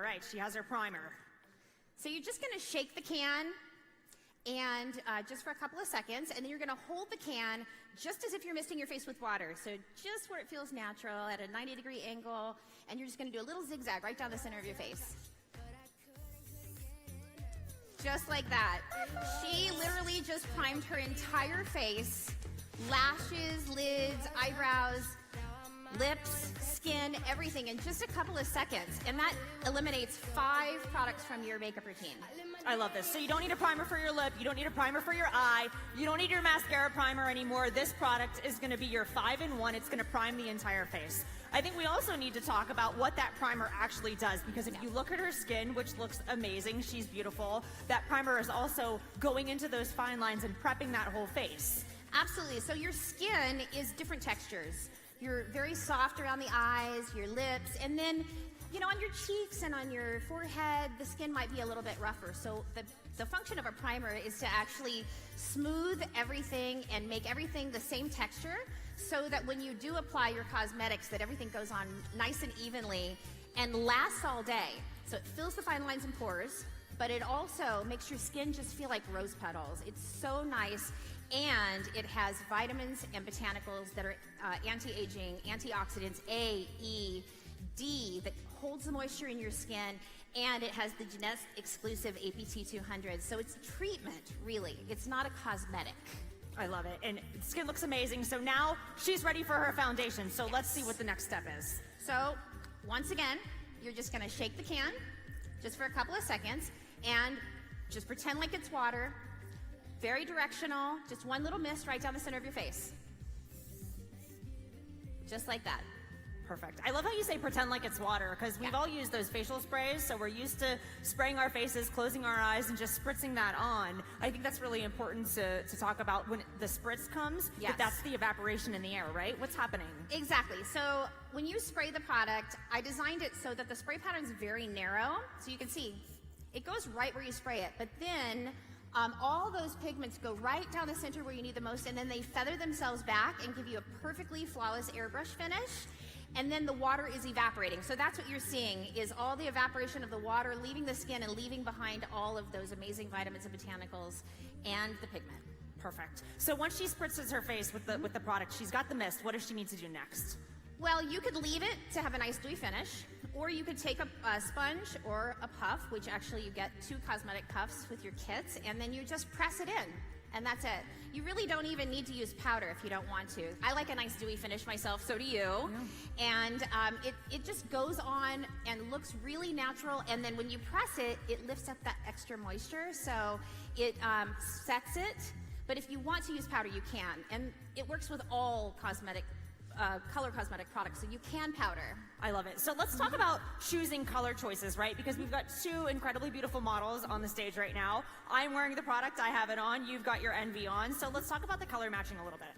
All right, she has her primer. So you're just going to shake the can and just for a couple of seconds, and then you're going to hold the can just as if you're misting your face with water. So just where it feels natural at a 90-degree angle, and you're just going to do a little zigzag right down the center of your face. Just like that. She literally just primed her entire face, lashes, lids, eyebrows, lips, skin, everything in just a couple of seconds. And that eliminates 5 products from your makeup routine. I love this. So you don't need a primer for your lip, you don't need a primer for your eye, you don't need your mascara primer anymore. This product is going to be your 5-in-1. It's going to prime the entire face. I think we also need to talk about what that primer actually does, because if you look at her skin, which looks amazing, she's beautiful, that primer is also going into those fine lines and prepping that whole face. Absolutely. So your skin is different textures. You're very soft around the eyes, your lips, and then on your cheeks and on your forehead, the skin might be a little bit rougher. So the function of a primer is to actually smooth everything and make everything the same texture, so that when you do apply your cosmetics, that everything goes on nice and evenly and lasts all day. So it fills the fine lines and pores, but it also makes your skin just feel like rose petals. It's so nice. And it has vitamins and botanicals that are anti-aging, antioxidants, A, E, D, that holds the moisture in your skin, and it has the Jeunesse exclusive APT 200. So it's treatment, really. It's not a cosmetic. I love it. And skin looks amazing. So now she's ready for her foundation. So let's see what the next step is. So once again, you're just going to shake the can just for a couple of seconds and just pretend like it's water. Very directional, just one little mist right down the center of your face. Just like that. Perfect. I love how you say pretend like it's water, because we've all used those facial sprays, so we're used to spraying our faces, closing our eyes, and just spritzing that on. I think that's really important to talk about when the spritz comes, yes. But that's the evaporation in the air, right? What's happening? Exactly. So when you spray the product, I designed it so that the spray pattern is very narrow, so you can see it goes right where you spray it, but then all those pigments go right down the center where you need the most, and then they feather themselves back and give you a perfectly flawless airbrush finish, and then the water is evaporating. So that's what you're seeing, is all the evaporation of the water leaving the skin and leaving behind all of those amazing vitamins and botanicals and the pigment. Perfect. So once she spritzes her face with the product, she's got the mist. What does she need to do next? Well, you could leave it to have a nice dewy finish, or you could take a sponge or a puff, which actually you get 2 cosmetic puffs with your kits, and then you just press it in, and that's it. You really don't even need to use powder if you don't want to. I like a nice dewy finish myself, so do you. Yeah. And it just goes on and looks really natural, and then when you press it, it lifts up that extra moisture, so it sets it. But if you want to use powder, you can, and it works with all color cosmetic products, so you can powder. I love it. So let's talk about choosing color choices, right? Because we've got 2 incredibly beautiful models on the stage right now. I'm wearing the product, I have it on, you've got your envy on. So let's talk about the color matching a little bit.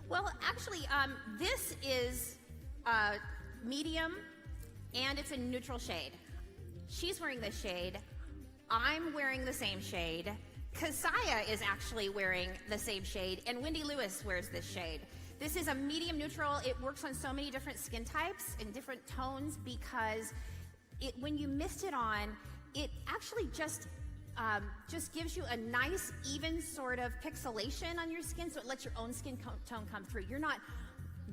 Well, actually, this is medium, and it's a neutral shade. She's wearing this shade. I'm wearing the same shade. Kasaya is actually wearing the same shade, and Wendy Lewis wears this shade. This is a medium neutral. It works on so many different skin types and different tones, because when you mist it on, it actually just gives you a nice, even sort of pixelation on your skin, so it lets your own skin tone come through. You're not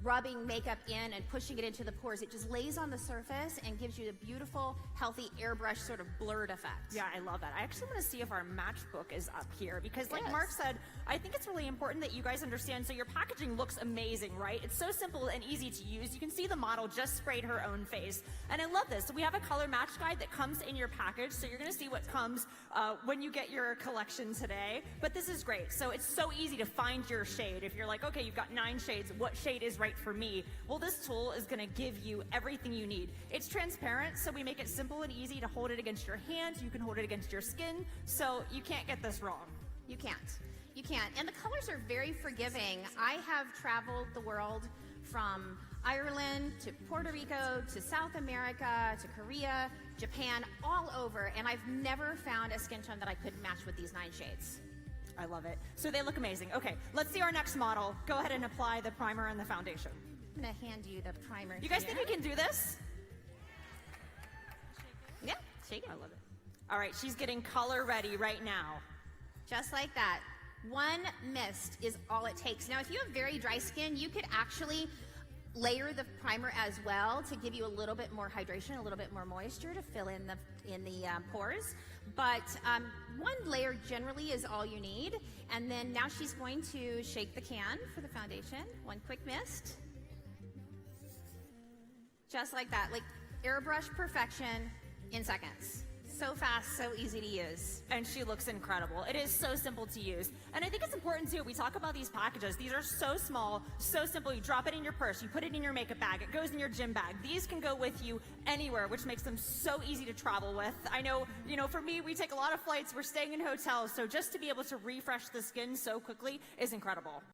rubbing makeup in and pushing it into the pores. It just lays on the surface and gives you a beautiful, healthy airbrush sort of blurred effect. Yeah, I love that. I actually want to see if our matchbook is up here, because like Mark said, I think it's really important that you guys understand. So your packaging looks amazing, right? It's so simple and easy to use. You can see the model just sprayed her own face. And I love this. So we have a color match guide that comes in your package. So you're going to see what comes when you get your collection today. But this is great. So it's so easy to find your shade. If you're like, okay, you've got 9 shades, what shade is right for me? Well, this tool is going to give you everything you need. It's transparent, so we make it simple and easy to hold it against your hand. You can hold it against your skin, so you can't get this wrong. You can't. You can't. And the colors are very forgiving. I have traveled the world from Ireland to Puerto Rico to South America to Korea, Japan, all over, and I've never found a skin tone that I couldn't match with these 9 shades. I love it. So they look amazing. Okay, let's see our next model. Go ahead and apply the primer and the foundation. I'm going to hand you the primer. You guys think we can do this? Yeah, I love it. All right, she's getting color ready right now. Just like that. One mist is all it takes. Now, if you have very dry skin, you could actually layer the primer as well to give you a little bit more hydration, a little bit more moisture to fill in the pores. But one layer generally is all you need. And then now she's going to shake the can for the foundation. One quick mist. Just like that, like airbrush perfection in seconds. So fast, so easy to use. And she looks incredible. It is so simple to use. And I think it's important too, we talk about these packages. These are so small, so simple. You drop it in your purse, you put it in your makeup bag, it goes in your gym bag. These can go with you anywhere, which makes them so easy to travel with. I know, for me, we take a lot of flights, we're staying in hotels, so just to be able to refresh the skin so quickly is incredible.